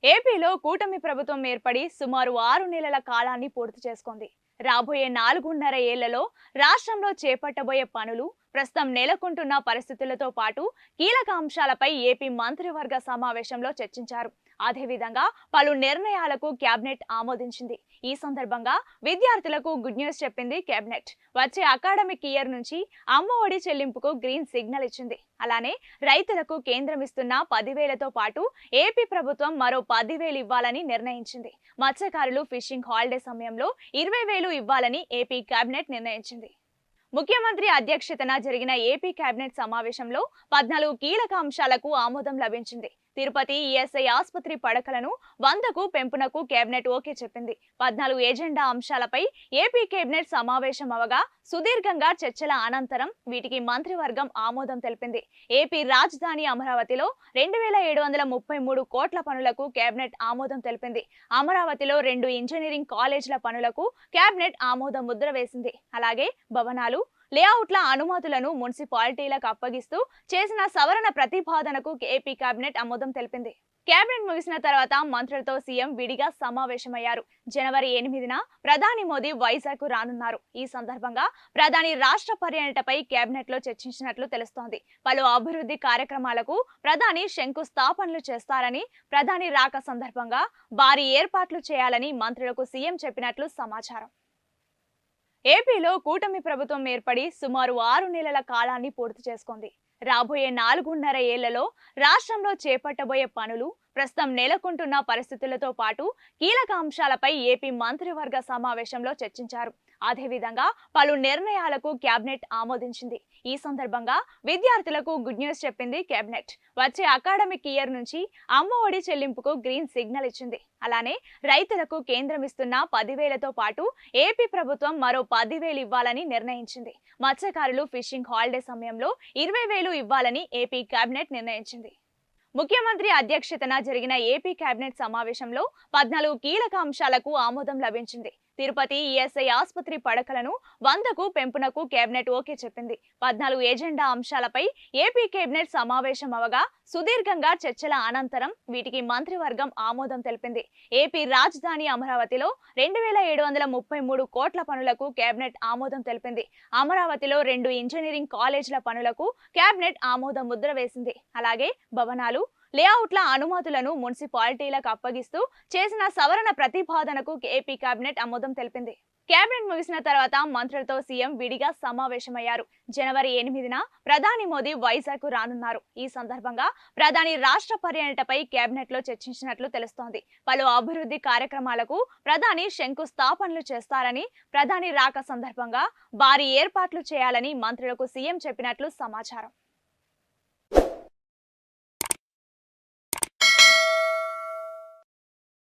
ఏపీలో కూటమి ప్రభుత్వం ఏర్పడి సుమారు 6 నెలల కాలాన్ని పూర్తి చేసుకుంది. రాబోయే 4.5 ఏళ్లలో రాష్ట్రంలో చేపట్టబోయే పనులు, ప్రస్తుతం నెలకొంటున్న పరిస్థితులతో పాటు కీలక అంశాలపై ఏపీ మంత్రివర్గ సమావేశంలో చర్చించారు. అదేవిధంగా పలు నిర్ణయాలకు కేబినెట్ ఆమోదించింది. ఈ సందర్భంగా విద్యార్థులకు గుడ్ న్యూస్ చెప్పింది కేబినెట్. వచ్చే అకాడమిక్ ఇయర్ నుంచి అమ్మఒడి చెల్లింపుకు గ్రీన్ సిగ్నల్ ఇచ్చింది. అలానే రైతులకు కేంద్రం ఇస్తున్న 10,000తో పాటు ఏపీ ప్రభుత్వం మరో 10,000 ఇవ్వాలని నిర్ణయించింది. మత్స్యకారులు ఫిషింగ్ హాలిడే సమయంలో 20,000 ఇవ్వాలని ఏపీ కేబినెట్ నిర్ణయించింది. ముఖ్యమంత్రి అధ్యక్షతన జరిగిన ఏపీ కేబినెట్ సమావేశంలో 14 కీలక అంశాలకు ఆమోదం లభించింది. తిరుపతి ఈఎస్ఐ ఆసుపత్రి పడకలను 100కు పెంపునకు కేబినెట్ ఓకే చెప్పింది. 14 ఎజెండా అంశాలపై ఏపీ కేబినెట్ సమావేశం అవగా సుదీర్ఘంగా చర్చల అనంతరం వీటికి మంత్రివర్గం ఆమోదం తెలిపింది. ఏపీ రాజధాని అమరావతిలో 2,733 కోట్ల పనులకు కేబినెట్ ఆమోదం తెలిపింది. అమరావతిలో 2 ఇంజనీరింగ్ కాలేజీల పనులకు కేబినెట్ ఆమోదం ముద్ర వేసింది. అలాగే భవనాలు, లేఅవుట్ల అనుమతులను మున్సిపాలిటీలకు అప్పగిస్తూ చేసిన సవరణ ప్రతిపాదనకు ఏపీ కేబినెట్ ఆమోదం తెలిపింది. కేబినెట్ ముగిసిన తర్వాత మంత్రులతో సీఎం విడిగా సమావేశమయ్యారు. జనవరి 8న ప్రధాని మోదీ వైజాగ్ రానున్నారు. ఈ సందర్భంగా ప్రధాని రాష్ట్ర పర్యటనపై కేబినెట్ లో చర్చించినట్లు తెలుస్తోంది. పలు అభివృద్ధి కార్యక్రమాలకు ప్రధాని శంకుస్థాపనలు చేస్తారని, ప్రధాని రాక సందర్భంగా భారీ ఏర్పాట్లు చేయాలని మంత్రులకు సీఎం చెప్పినట్లు సమాచారం. ఏపీలో కూటమి ప్రభుత్వం ఏర్పడి సుమారు 6 నెలల కాలాన్ని పూర్తి చేసుకుంది. రాబోయే 4.5 ఏళ్లలో రాష్ట్రంలో చేపట్టబోయే పనులు, ప్రస్తుతం నెలకొంటున్న పరిస్థితులతో పాటు కీలక అంశాలపై ఏపీ మంత్రివర్గ సమావేశంలో చర్చించారు. అదేవిధంగా పలు నిర్ణయాలకు కేబినెట్ ఆమోదించింది. ఈ సందర్భంగా విద్యార్థులకు గుడ్ న్యూస్ చెప్పింది కేబినెట్. వచ్చే అకాడమిక్ ఇయర్ నుంచి అమ్మఒడి చెల్లింపుకు గ్రీన్ సిగ్నల్ ఇచ్చింది. అలానే రైతులకు కేంద్రం ఇస్తున్న 10,000తో పాటు ఏపీ ప్రభుత్వం మరో 10,000 ఇవ్వాలని నిర్ణయించింది. మత్స్యకారులు ఫిషింగ్ హాలిడే సమయంలో 20,000 ఇవ్వాలని ఏపీ కేబినెట్ నిర్ణయించింది. ముఖ్యమంత్రి అధ్యక్షతన జరిగిన ఏపీ కేబినెట్ సమావేశంలో 14 కీలక అంశాలకు ఆమోదం లభించింది. తిరుపతి ఈఎస్ఐ ఆసుపత్రి పడకలను 100కు పెంపునకు కేబినెట్ ఓకే చెప్పింది. 14 ఎజెండా అంశాలపై ఏపీ కేబినెట్ సమావేశం అవగా సుదీర్ఘంగా చర్చల అనంతరం వీటికి మంత్రివర్గం ఆమోదం తెలిపింది. ఏపీ రాజధాని అమరావతిలో 2,733 కోట్ల పనులకు కేబినెట్ ఆమోదం తెలిపింది. అమరావతిలో 2 ఇంజనీరింగ్ కాలేజీల పనులకు కేబినెట్ ఆమోదం ముద్ర వేసింది. అలాగే భవనాలు, లేఅవుట్ల అనుమతులను మున్సిపాలిటీలకు అప్పగిస్తూ చేసిన సవరణ ప్రతిపాదనకు ఏపీ కేబినెట్ ఆమోదం తెలిపింది. కేబినెట్ ముగిసిన తర్వాత మంత్రులతో సీఎం విడిగా సమావేశమయ్యారు. జనవరి 8న ప్రధాని మోదీ వైజాగ్ రానున్నారు. ఈ సందర్భంగా ప్రధాని రాష్ట్ర పర్యటనపై కేబినెట్ లో చర్చించినట్లు తెలుస్తోంది. పలు అభివృద్ధి కార్యక్రమాలకు ప్రధాని శంకుస్థాపనలు చేస్తారని, ప్రధాని రాక సందర్భంగా భారీ ఏర్పాట్లు చేయాలని మంత్రులకు సీఎం చెప్పినట్లు సమాచారం.